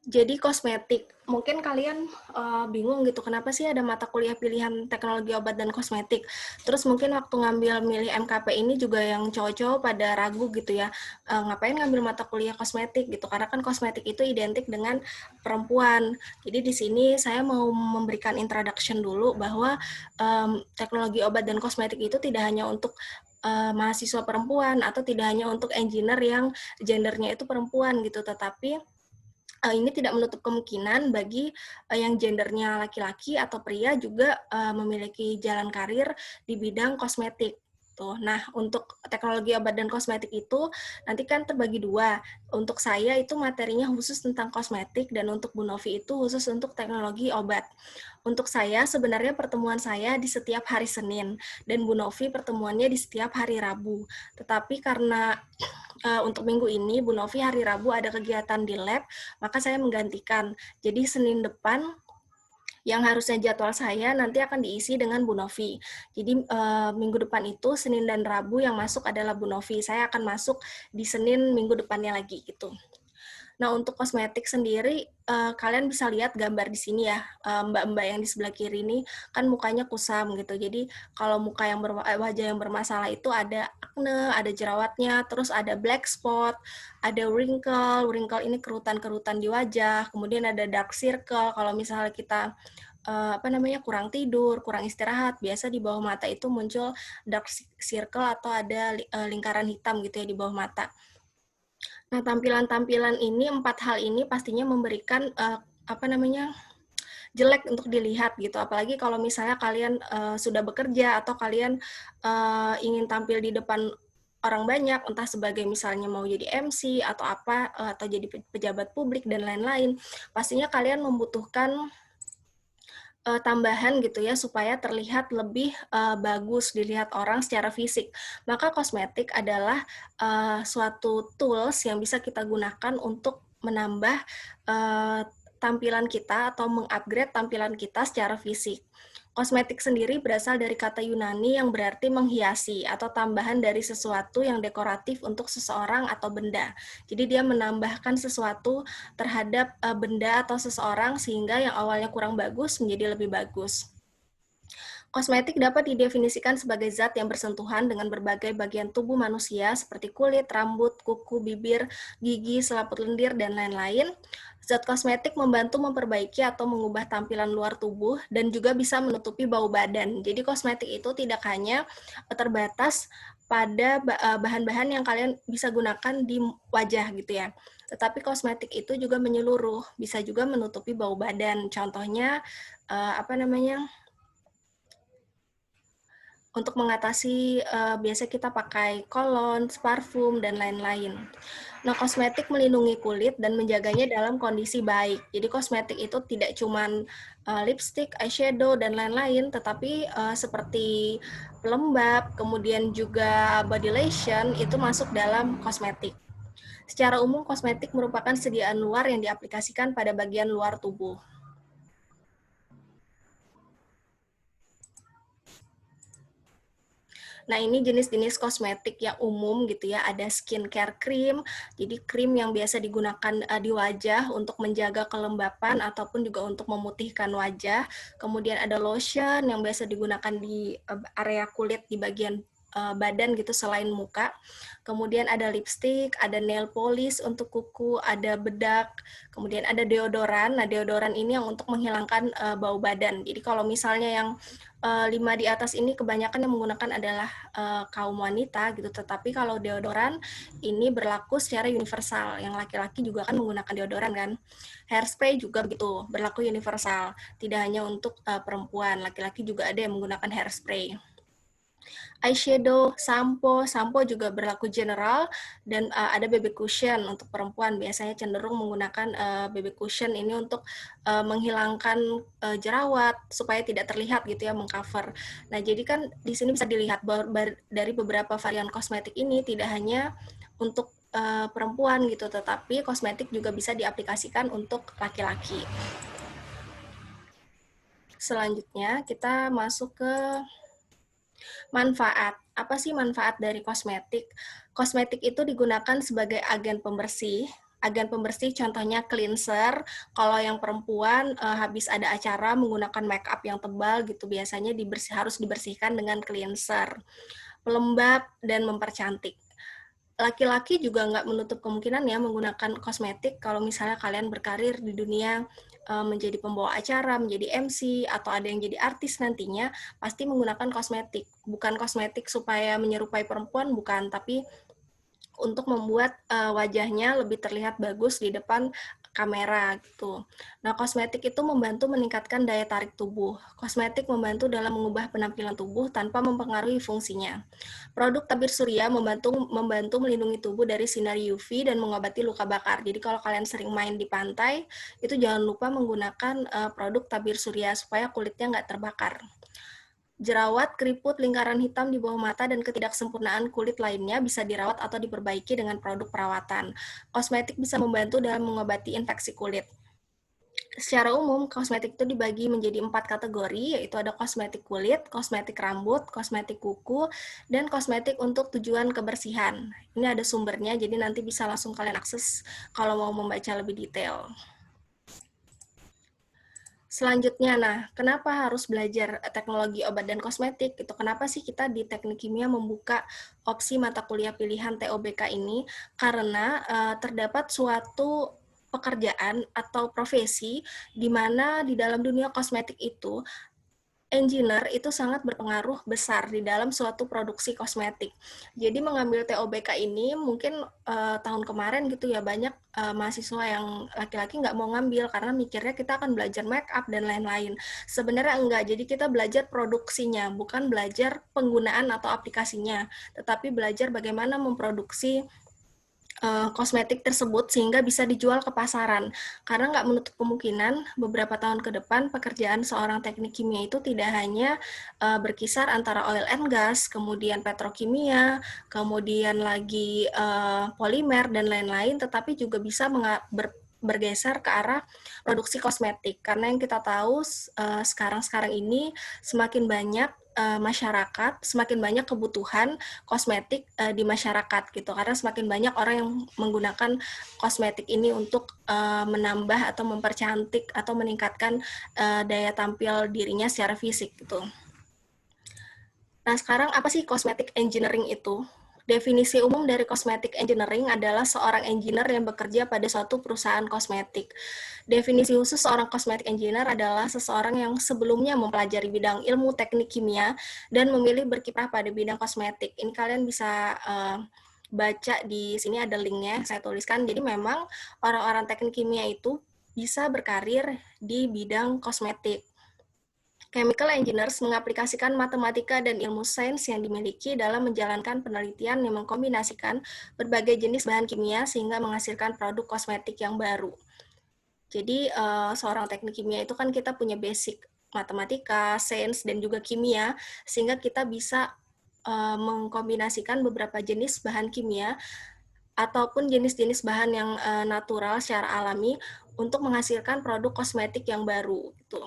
Jadi kosmetik, mungkin kalian bingung gitu, kenapa sih ada mata kuliah pilihan teknologi obat dan kosmetik. Terus mungkin waktu ngambil milih MKP ini juga yang cowok-cowok pada ragu gitu ya, ngapain ngambil mata kuliah kosmetik gitu, karena kan kosmetik itu identik dengan perempuan. Jadi di sini saya mau memberikan introduction dulu bahwa teknologi obat dan kosmetik itu tidak hanya untuk mahasiswa perempuan atau tidak hanya untuk engineer yang gendernya itu perempuan gitu, tetapi ini tidak menutup kemungkinan bagi yang gendernya laki-laki atau pria juga memiliki jalan karir di bidang kosmetik. Tuh. Nah, untuk teknologi obat dan kosmetik itu nanti kan terbagi dua. Untuk saya itu materinya khusus tentang kosmetik dan untuk Bu Novi itu khusus untuk teknologi obat. Untuk saya sebenarnya pertemuan saya di setiap hari Senin dan Bu Novi pertemuannya di setiap hari Rabu. Tetapi karena untuk minggu ini Bu Novi hari Rabu ada kegiatan di lab, maka saya menggantikan. Jadi Senin depan yang harusnya jadwal saya nanti akan diisi dengan Bu Novi. Jadi minggu depan itu Senin dan Rabu yang masuk adalah Bu Novi. Saya akan masuk di Senin minggu depannya lagi gitu. Nah, untuk kosmetik sendiri, kalian bisa lihat gambar di sini ya, mbak-mbak yang di sebelah kiri ini kan mukanya kusam gitu. Jadi kalau muka yang wajah yang bermasalah itu ada akne, ada jerawatnya, terus ada black spot, ada wrinkle, wrinkle ini kerutan-kerutan di wajah, kemudian ada dark circle. Kalau misalnya kita kurang tidur, kurang istirahat, biasa di bawah mata itu muncul dark circle atau ada lingkaran hitam gitu ya di bawah mata. Nah, tampilan-tampilan ini, 4 hal ini pastinya memberikan jelek untuk dilihat gitu. Apalagi kalau misalnya kalian sudah bekerja atau kalian ingin tampil di depan orang banyak, entah sebagai misalnya mau jadi MC atau apa, atau jadi pejabat publik dan lain-lain. Pastinya kalian membutuhkan tambahan gitu ya supaya terlihat lebih bagus dilihat orang secara fisik. Maka kosmetik adalah suatu tools yang bisa kita gunakan untuk menambah tampilan kita atau mengupgrade tampilan kita secara fisik. Kosmetik sendiri berasal dari kata Yunani yang berarti menghiasi atau tambahan dari sesuatu yang dekoratif untuk seseorang atau benda. Jadi dia menambahkan sesuatu terhadap benda atau seseorang sehingga yang awalnya kurang bagus menjadi lebih bagus. Kosmetik dapat didefinisikan sebagai zat yang bersentuhan dengan berbagai bagian tubuh manusia seperti kulit, rambut, kuku, bibir, gigi, selaput lendir, dan lain-lain. Zat kosmetik membantu memperbaiki atau mengubah tampilan luar tubuh dan juga bisa menutupi bau badan. Jadi kosmetik itu tidak hanya terbatas pada bahan-bahan yang kalian bisa gunakan di wajah gitu ya. Tetapi kosmetik itu juga menyeluruh, bisa juga menutupi bau badan. Contohnya untuk mengatasi biasa kita pakai kolon, parfum, dan lain-lain. Nah, kosmetik melindungi kulit dan menjaganya dalam kondisi baik. Jadi kosmetik itu tidak cuma lipstick, eyeshadow, dan lain-lain, tetapi seperti pelembab, kemudian juga body lotion itu masuk dalam kosmetik. Secara umum, kosmetik merupakan sediaan luar yang diaplikasikan pada bagian luar tubuh. Nah, ini jenis-jenis kosmetik yang umum gitu ya. Ada skincare cream, jadi krim yang biasa digunakan di wajah untuk menjaga kelembapan ataupun juga untuk memutihkan wajah. Kemudian ada lotion yang biasa digunakan di area kulit di bagian badan gitu selain muka. Kemudian ada lipstick, ada nail polish untuk kuku, ada bedak, kemudian ada deodoran. Nah, deodoran ini yang untuk menghilangkan bau badan. Jadi kalau misalnya yang 5 di atas ini kebanyakan yang menggunakan adalah kaum wanita gitu, tetapi kalau deodoran ini berlaku secara universal. Yang laki-laki juga kan menggunakan deodoran kan. Hairspray juga begitu, berlaku universal. Tidak hanya untuk perempuan, laki-laki juga ada yang menggunakan hairspray. Eyeshadow, sampo juga berlaku general, dan ada BB cushion untuk perempuan. Biasanya cenderung menggunakan BB cushion ini untuk menghilangkan jerawat supaya tidak terlihat gitu ya, mengcover. Nah, jadi kan di sini bisa dilihat dari beberapa varian kosmetik ini tidak hanya untuk perempuan gitu, tetapi kosmetik juga bisa diaplikasikan untuk laki-laki. Selanjutnya kita masuk ke manfaat. Apa sih manfaat dari kosmetik? Kosmetik itu digunakan sebagai agen pembersih agen pembersih, contohnya cleanser. Kalau yang perempuan habis ada acara menggunakan make up yang tebal gitu, biasanya harus dibersihkan dengan cleanser. Pelembab dan mempercantik. Laki-laki juga nggak menutup kemungkinan ya menggunakan kosmetik kalau misalnya kalian berkarir di dunia menjadi pembawa acara, menjadi MC, atau ada yang jadi artis nantinya, pasti menggunakan kosmetik. Bukan kosmetik supaya menyerupai perempuan, bukan, tapi untuk membuat wajahnya lebih terlihat bagus di depan kamera gitu. Nah, kosmetik itu membantu meningkatkan daya tarik tubuh. Kosmetik membantu dalam mengubah penampilan tubuh tanpa mempengaruhi fungsinya. Produk tabir surya membantu melindungi tubuh dari sinar UV dan mengobati luka bakar. Jadi kalau kalian sering main di pantai, itu jangan lupa menggunakan produk tabir surya supaya kulitnya nggak terbakar. Jerawat, keriput, lingkaran hitam di bawah mata, dan ketidaksempurnaan kulit lainnya bisa dirawat atau diperbaiki dengan produk perawatan. Kosmetik bisa membantu dalam mengobati infeksi kulit. Secara umum, kosmetik itu dibagi menjadi 4 kategori, yaitu ada kosmetik kulit, kosmetik rambut, kosmetik kuku, dan kosmetik untuk tujuan kebersihan. Ini ada sumbernya, jadi nanti bisa langsung kalian akses kalau mau membaca lebih detail. Selanjutnya, nah, kenapa harus belajar teknologi obat dan kosmetik? Itu kenapa sih kita di teknik kimia membuka opsi mata kuliah pilihan TOBK ini? Karena terdapat suatu pekerjaan atau profesi di mana di dalam dunia kosmetik itu engineer itu sangat berpengaruh besar di dalam suatu produksi kosmetik. Jadi mengambil TOBK ini mungkin tahun kemarin gitu ya banyak mahasiswa yang laki-laki nggak mau ngambil karena mikirnya kita akan belajar make up dan lain-lain. Sebenarnya enggak, jadi kita belajar produksinya, bukan belajar penggunaan atau aplikasinya, tetapi belajar bagaimana memproduksi kosmetik tersebut sehingga bisa dijual ke pasaran. Karena nggak menutup kemungkinan beberapa tahun ke depan pekerjaan seorang teknik kimia itu tidak hanya berkisar antara oil and gas, kemudian petrokimia, kemudian lagi polimer dan lain-lain, tetapi juga bisa bergeser ke arah produksi kosmetik. Karena yang kita tahu sekarang ini semakin banyak masyarakat, semakin banyak kebutuhan kosmetik di masyarakat gitu, karena semakin banyak orang yang menggunakan kosmetik ini untuk menambah atau mempercantik atau meningkatkan daya tampil dirinya secara fisik gitu. Nah, sekarang apa sih cosmetic engineering itu? Definisi umum dari cosmetic engineering adalah seorang engineer yang bekerja pada suatu perusahaan kosmetik. Definisi khusus seorang cosmetic engineer adalah seseorang yang sebelumnya mempelajari bidang ilmu teknik kimia dan memilih berkiprah pada bidang kosmetik. Ini kalian bisa baca di sini ada linknya, saya tuliskan. Jadi memang orang-orang teknik kimia itu bisa berkarir di bidang kosmetik. Chemical engineers mengaplikasikan matematika dan ilmu sains yang dimiliki dalam menjalankan penelitian yang mengkombinasikan berbagai jenis bahan kimia sehingga menghasilkan produk kosmetik yang baru. Jadi seorang teknik kimia itu kan kita punya basic matematika, sains, dan juga kimia, sehingga kita bisa mengkombinasikan beberapa jenis bahan kimia ataupun jenis-jenis bahan yang natural secara alami untuk menghasilkan produk kosmetik yang baru gitu.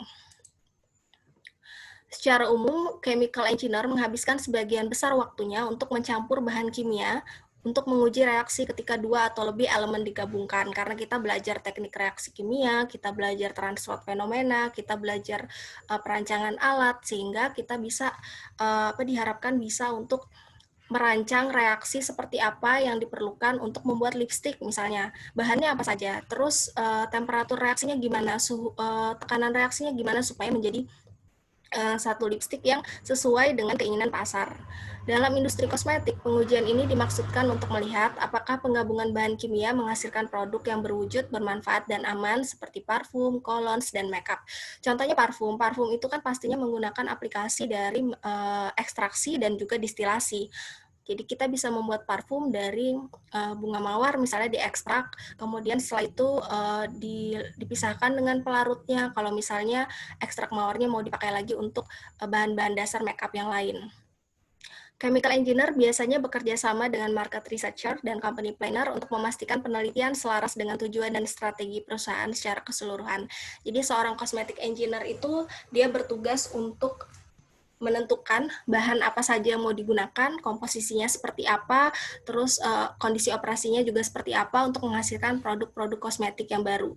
Secara umum, chemical engineer menghabiskan sebagian besar waktunya untuk mencampur bahan kimia untuk menguji reaksi ketika 2 atau lebih elemen digabungkan. Karena kita belajar teknik reaksi kimia, kita belajar transport fenomena, kita belajar perancangan alat, sehingga kita bisa diharapkan bisa untuk merancang reaksi seperti apa yang diperlukan untuk membuat lipstik misalnya. Bahannya apa saja, terus temperatur reaksinya gimana, tekanan reaksinya gimana supaya menjadi satu lipstik yang sesuai dengan keinginan pasar. Dalam industri kosmetik, pengujian ini dimaksudkan untuk melihat apakah penggabungan bahan kimia menghasilkan produk yang berwujud, bermanfaat, dan aman seperti parfum, colognes, dan makeup. Contohnya parfum. Parfum itu kan pastinya menggunakan aplikasi dari ekstraksi dan juga distilasi. Jadi kita bisa membuat parfum dari bunga mawar misalnya diekstrak, kemudian setelah itu dipisahkan dengan pelarutnya. Kalau misalnya ekstrak mawarnya mau dipakai lagi untuk bahan-bahan dasar makeup yang lain. Chemical engineer biasanya bekerja sama dengan market researcher dan company planner untuk memastikan penelitian selaras dengan tujuan dan strategi perusahaan secara keseluruhan. Jadi seorang cosmetic engineer itu dia bertugas untuk menentukan bahan apa saja yang mau digunakan, komposisinya seperti apa, terus kondisi operasinya juga seperti apa untuk menghasilkan produk-produk kosmetik yang baru.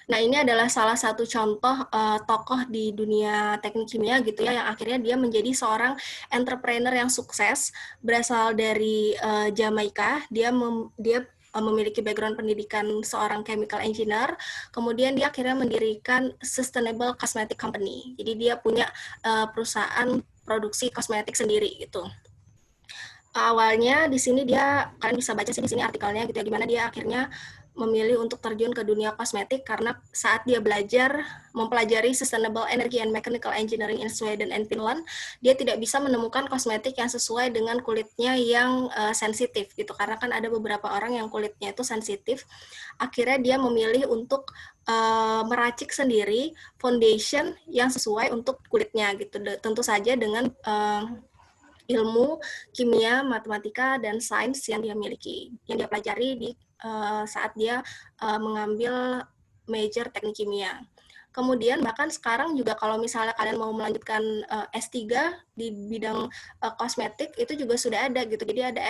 Nah, ini adalah salah satu contoh tokoh di dunia teknik kimia gitu ya, yang akhirnya dia menjadi seorang entrepreneur yang sukses, berasal dari Jamaika. Dia memiliki background pendidikan seorang chemical engineer, kemudian dia akhirnya mendirikan Sustainable Cosmetic Company. Jadi dia punya perusahaan produksi kosmetik sendiri gitu. Awalnya di sini kalian bisa baca sih di sini artikelnya gitu ya, gimana dia akhirnya memilih untuk terjun ke dunia kosmetik karena saat dia mempelajari Sustainable Energy and Mechanical Engineering in Sweden and Finland, dia tidak bisa menemukan kosmetik yang sesuai dengan kulitnya yang sensitif gitu, karena kan ada beberapa orang yang kulitnya itu sensitif. Akhirnya dia memilih untuk meracik sendiri foundation yang sesuai untuk kulitnya gitu, tentu saja dengan ilmu kimia, matematika, dan sains yang dia miliki, yang dia pelajari saat dia mengambil major teknik kimia. Kemudian bahkan sekarang juga kalau misalnya kalian mau melanjutkan S3 di bidang kosmetik, itu juga sudah ada gitu. Jadi ada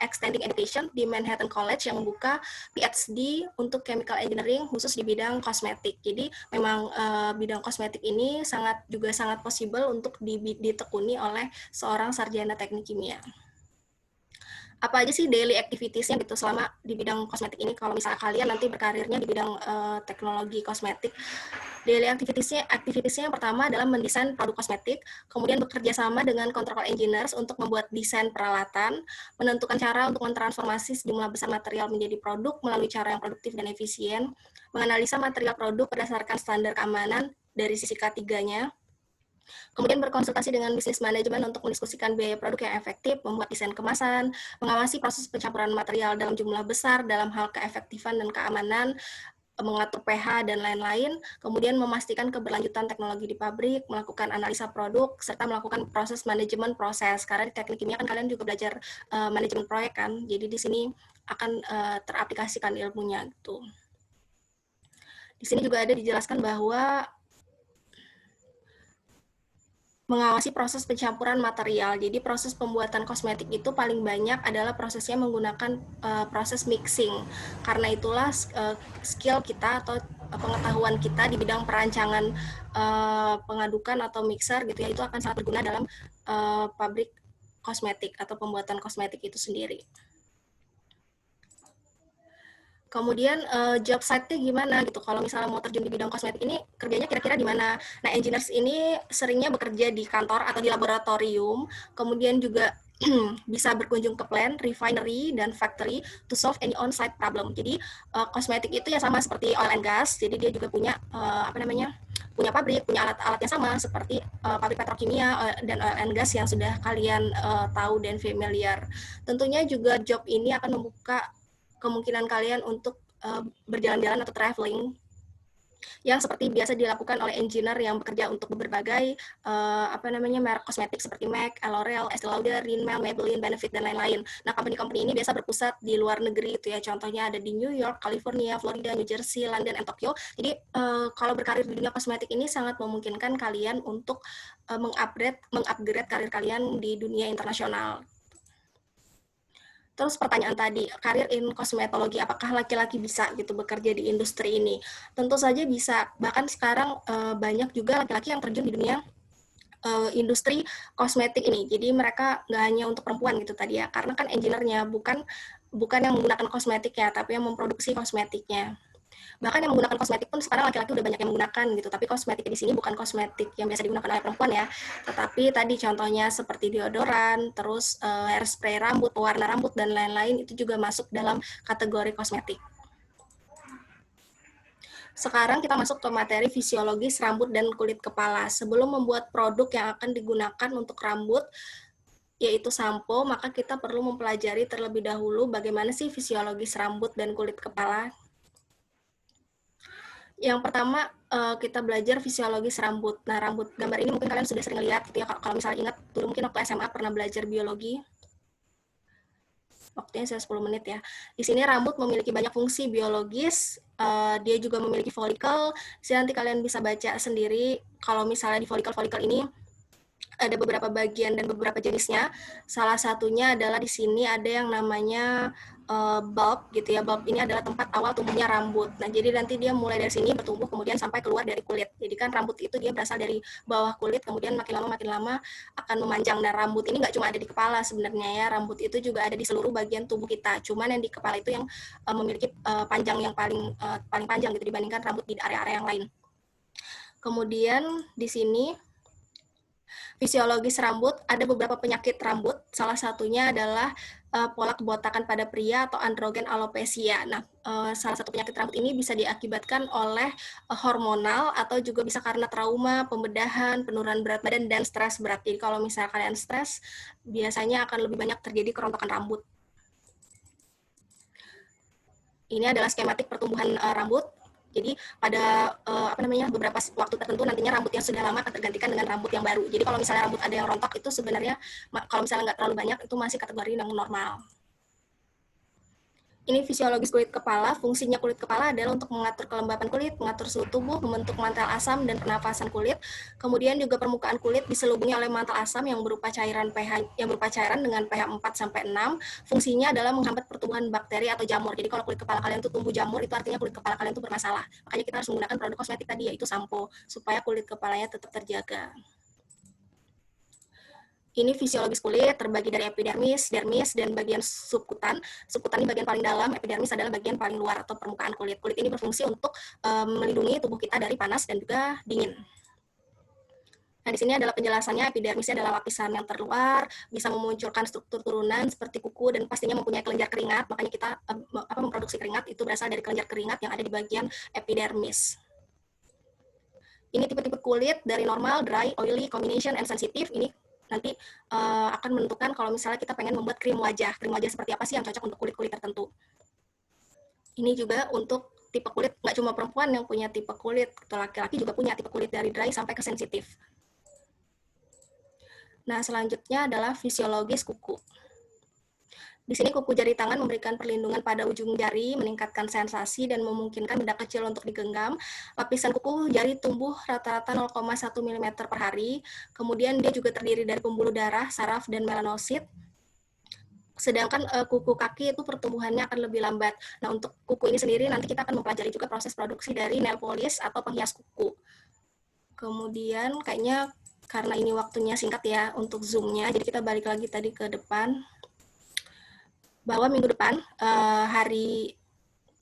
extending education di Manhattan College yang membuka PhD untuk chemical engineering khusus di bidang kosmetik. Jadi memang bidang kosmetik ini sangat possible untuk ditekuni oleh seorang sarjana teknik kimia. Apa aja sih daily activities-nya gitu selama di bidang kosmetik ini? Kalau misalnya kalian nanti berkarirnya di bidang teknologi kosmetik, daily activities-nya yang pertama adalah mendesain produk kosmetik, kemudian bekerja sama dengan control engineers untuk membuat desain peralatan, menentukan cara untuk mentransformasi sejumlah besar material menjadi produk melalui cara yang produktif dan efisien, menganalisa material produk berdasarkan standar keamanan dari sisi K3-nya, kemudian berkonsultasi dengan bisnis manajemen untuk mendiskusikan biaya produk yang efektif, membuat desain kemasan, mengawasi proses pencampuran material dalam jumlah besar dalam hal keefektifan dan keamanan, mengatur pH dan lain-lain, kemudian memastikan keberlanjutan teknologi di pabrik, melakukan analisa produk, serta melakukan proses manajemen proses. Karena di teknik kimia kan kalian juga belajar manajemen proyek kan, jadi di sini akan teraplikasikan ilmunya gitu. Di sini juga ada dijelaskan bahwa mengawasi proses pencampuran material. Jadi proses pembuatan kosmetik itu paling banyak adalah prosesnya menggunakan proses mixing. Karena itulah skill kita atau pengetahuan kita di bidang perancangan pengadukan atau mixer gitu ya, itu akan sangat berguna dalam pabrik kosmetik atau pembuatan kosmetik itu sendiri. Kemudian job site-nya gimana gitu, kalau misalnya mau terjun di bidang kosmetik ini kerjanya kira-kira di mana. Nah, engineers ini seringnya bekerja di kantor atau di laboratorium, kemudian juga bisa berkunjung ke plant, refinery, dan factory to solve any on-site problem. Jadi kosmetik itu ya sama seperti oil and gas, jadi dia juga punya punya pabrik, punya alat-alat yang sama seperti pabrik petrokimia dan oil and gas yang sudah kalian tahu dan familiar. Tentunya juga job ini akan membuka kemungkinan kalian untuk berjalan-jalan atau traveling yang seperti biasa dilakukan oleh engineer yang bekerja untuk berbagai merek kosmetik seperti MAC, L'Oreal, Estée Lauder, Rimmel, Maybelline, Benefit, dan lain-lain. Nah, company-company ini biasa berpusat di luar negeri itu ya, contohnya ada di New York, California, Florida, New Jersey, London, dan Tokyo. Jadi kalau berkarir di dunia kosmetik ini sangat memungkinkan kalian untuk mengupgrade karir kalian di dunia internasional. Terus pertanyaan tadi, karir in kosmetologi, apakah laki-laki bisa gitu bekerja di industri ini? Tentu saja bisa. Bahkan sekarang banyak juga laki-laki yang terjun di dunia industri kosmetik ini. Jadi mereka nggak hanya untuk perempuan gitu tadi ya, karena kan engineer-nya bukan yang menggunakan kosmetiknya, tapi yang memproduksi kosmetiknya. Bahkan yang menggunakan kosmetik pun sekarang laki-laki udah banyak yang menggunakan gitu, tapi kosmetik di sini bukan kosmetik yang biasa digunakan oleh perempuan ya, tetapi tadi contohnya seperti deodoran, terus hairspray rambut, pewarna rambut, dan lain-lain itu juga masuk dalam kategori kosmetik. Sekarang kita masuk ke materi fisiologis rambut dan kulit kepala. Sebelum membuat produk yang akan digunakan untuk rambut, yaitu sampo, maka kita perlu mempelajari terlebih dahulu bagaimana sih fisiologis rambut dan kulit kepala. Yang pertama kita belajar fisiologis rambut. Nah, rambut gambar ini mungkin kalian sudah sering lihat gitu ya. Kalau misalnya ingat dulu mungkin waktu SMA pernah belajar biologi. waktunya saya 10 menit ya. Di sini rambut memiliki banyak fungsi biologis, dia juga memiliki folikel. Jadi nanti kalian bisa baca sendiri kalau misalnya di folikel-folikel ini ada beberapa bagian dan beberapa jenisnya. Salah satunya adalah di sini ada yang namanya bulb gitu ya. Bulb ini adalah tempat awal tumbuhnya rambut. Nah, jadi nanti dia mulai dari sini bertumbuh kemudian sampai keluar dari kulit. Jadi kan rambut itu dia berasal dari bawah kulit, kemudian makin lama akan memanjang. Dan rambut ini nggak cuma ada di kepala sebenarnya ya. Rambut itu juga ada di seluruh bagian tubuh kita. Cuman yang di kepala itu yang memiliki panjang yang paling panjang gitu dibandingkan rambut di area-area yang lain. Kemudian di sini fisiologis rambut, ada beberapa penyakit rambut, salah satunya adalah pola kebotakan pada pria atau androgen alopecia. Nah, salah satu penyakit rambut ini bisa diakibatkan oleh hormonal atau juga bisa karena trauma, pembedahan, penurunan berat badan, dan stres berat. Jadi kalau misalnya kalian stres, biasanya akan lebih banyak terjadi kerontokan rambut. Ini adalah skematik pertumbuhan rambut. Jadi pada beberapa waktu tertentu nantinya rambut yang sudah lama akan tergantikan dengan rambut yang baru. Jadi kalau misalnya rambut ada yang rontok itu sebenarnya kalau misalnya nggak terlalu banyak itu masih kategori yang normal. Ini fisiologis kulit kepala. Fungsinya kulit kepala adalah untuk mengatur kelembapan kulit, mengatur suhu tubuh, membentuk mantel asam dan pernapasan kulit. Kemudian juga permukaan kulit diselubungi oleh mantel asam yang berupa cairan dengan pH 4 sampai 6. Fungsinya adalah menghambat pertumbuhan bakteri atau jamur. Jadi kalau kulit kepala kalian tuh tumbuh jamur, itu artinya kulit kepala kalian tuh bermasalah. Makanya kita harus menggunakan produk kosmetik tadi, yaitu sampo, supaya kulit kepalanya tetap terjaga. Ini fisiologis kulit terbagi dari epidermis, dermis, dan bagian subkutan. Subkutan ini bagian paling dalam, epidermis adalah bagian paling luar atau permukaan kulit. Kulit ini berfungsi untuk melindungi tubuh kita dari panas dan juga dingin. Nah, di sini adalah penjelasannya. Epidermisnya adalah lapisan yang terluar, bisa memunculkan struktur turunan seperti kuku dan pastinya mempunyai kelenjar keringat. Makanya kita memproduksi keringat itu berasal dari kelenjar keringat yang ada di bagian epidermis. Ini tipe-tipe kulit dari normal, dry, oily, combination, and sensitive. Ini nanti akan menentukan kalau misalnya kita pengen membuat krim wajah. Krim wajah seperti apa sih yang cocok untuk kulit-kulit tertentu. Ini juga untuk tipe kulit, nggak cuma perempuan yang punya tipe kulit, laki-laki juga punya tipe kulit dari dry sampai ke sensitif. Nah, selanjutnya adalah fisiologis kuku. Di sini kuku jari tangan memberikan perlindungan pada ujung jari, meningkatkan sensasi, dan memungkinkan benda kecil untuk digenggam. Lapisan kuku jari tumbuh rata-rata 0,1 mm per hari. Kemudian dia juga terdiri dari pembuluh darah, saraf, dan melanosit. Sedangkan kuku kaki itu pertumbuhannya akan lebih lambat. Nah, untuk kuku ini sendiri nanti kita akan mempelajari juga proses produksi dari nail polish atau penghias kuku. Kemudian kayaknya karena ini waktunya singkat ya untuk zoom-nya, jadi kita balik lagi tadi ke depan. Bahwa minggu depan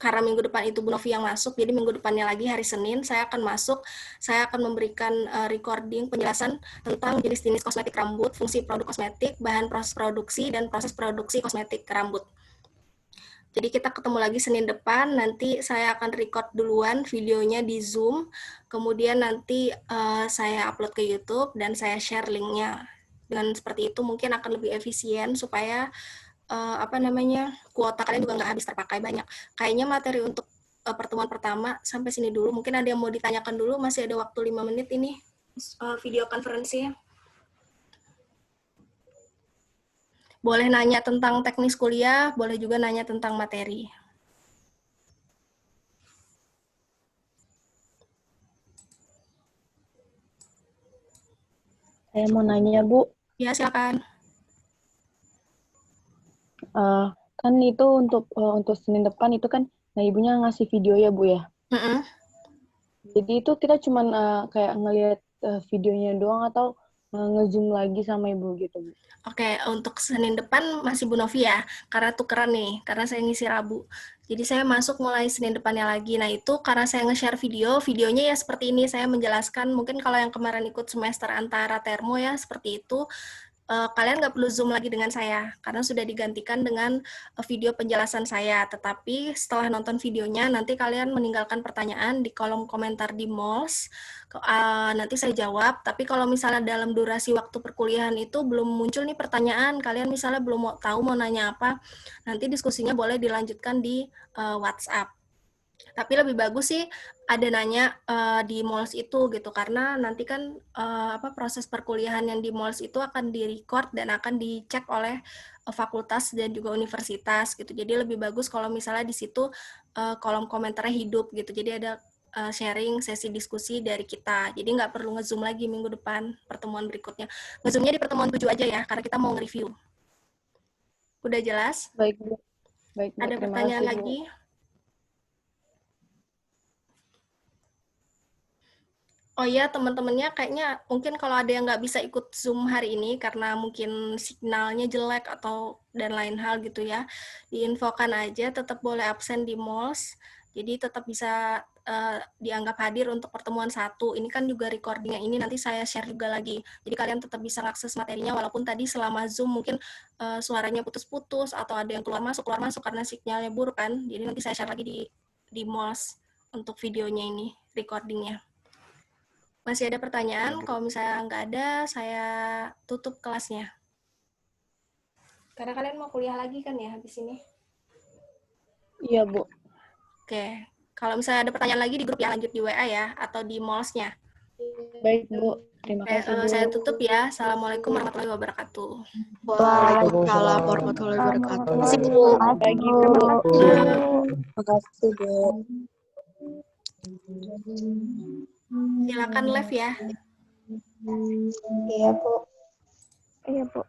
karena minggu depan itu Bu Novi yang masuk, jadi minggu depannya lagi hari Senin saya akan masuk, saya akan memberikan recording penjelasan tentang jenis-jenis kosmetik rambut, fungsi produk kosmetik, bahan proses produksi, dan proses produksi kosmetik rambut. Jadi kita ketemu lagi Senin depan, nanti saya akan record duluan videonya di Zoom, kemudian nanti saya upload ke YouTube dan saya share linknya. Dengan seperti itu mungkin akan lebih efisien supaya kuota kalian juga nggak habis terpakai banyak. Kayaknya materi untuk pertemuan pertama sampai sini dulu. Mungkin ada yang mau ditanyakan dulu, masih ada waktu 5 menit ini video konferensinya. Boleh nanya tentang teknis kuliah, boleh juga nanya tentang materi. Saya mau nanya, Bu. Ya, silakan. Kan itu untuk Senin depan itu kan, nah ibunya ngasih video ya, Bu ya. Jadi itu kita cuman kayak ngelihat videonya doang atau nge-zoom lagi sama ibu gitu, Bu. Oke, untuk Senin depan masih Bu Novi ya, karena tukeran nih, karena saya ngisi Rabu. Jadi saya masuk mulai Senin depannya lagi. Nah itu karena saya nge-share videonya ya seperti ini, saya menjelaskan, mungkin kalau yang kemarin ikut semester antara termo ya, seperti itu, kalian nggak perlu Zoom lagi dengan saya, karena sudah digantikan dengan video penjelasan saya. Tetapi setelah nonton videonya, nanti kalian meninggalkan pertanyaan di kolom komentar di Mols, nanti saya jawab. Tapi kalau misalnya dalam durasi waktu perkuliahan itu belum muncul nih pertanyaan, kalian misalnya belum mau tahu mau nanya apa, nanti diskusinya boleh dilanjutkan di WhatsApp. Tapi lebih bagus sih ada nanya di Mols itu gitu, karena nanti kan proses perkuliahan yang di Mols itu akan di-record dan akan dicek oleh fakultas dan juga universitas gitu. Jadi lebih bagus kalau misalnya di situ kolom komentarnya hidup gitu. Jadi ada sharing sesi diskusi dari kita. Jadi nggak perlu nge-zoom lagi minggu depan pertemuan berikutnya. Nge-zoomnya di pertemuan 7 aja ya, karena kita mau nge-review. Udah jelas? Baik, Bu. Baik, Bu. Ada Terima pertanyaan kasih, Bu. lagi? Oh iya, teman-temannya kayaknya mungkin kalau ada yang nggak bisa ikut Zoom hari ini karena mungkin signalnya jelek atau dan lain hal gitu ya, diinfokan aja tetap boleh absen di MOLS, jadi tetap bisa dianggap hadir untuk pertemuan 1. Ini kan juga recordingnya ini nanti saya share juga lagi, jadi kalian tetap bisa akses materinya walaupun tadi selama Zoom mungkin suaranya putus-putus atau ada yang keluar masuk karena signalnya buruk kan, jadi nanti saya share lagi di MOLS untuk videonya ini, recordingnya. Masih ada pertanyaan? Kalau misalnya nggak ada, saya tutup kelasnya. Karena kalian mau kuliah lagi kan ya habis ini? Iya, Bu. Oke. Kalau misalnya ada pertanyaan lagi di grup ya, lanjut di WA ya, atau di MOLS-nya. Baik, Bu. Terima Oke, kasih, Bu. saya tutup ya. Assalamualaikum warahmatullahi wabarakatuh. Waalaikumsalam warahmatullahi wabarakatuh. Terima kasih, Bu. Pagi, Bu. Terima kasih, Bu. Silakan live ya. Iya, Bu. Iya, Bu.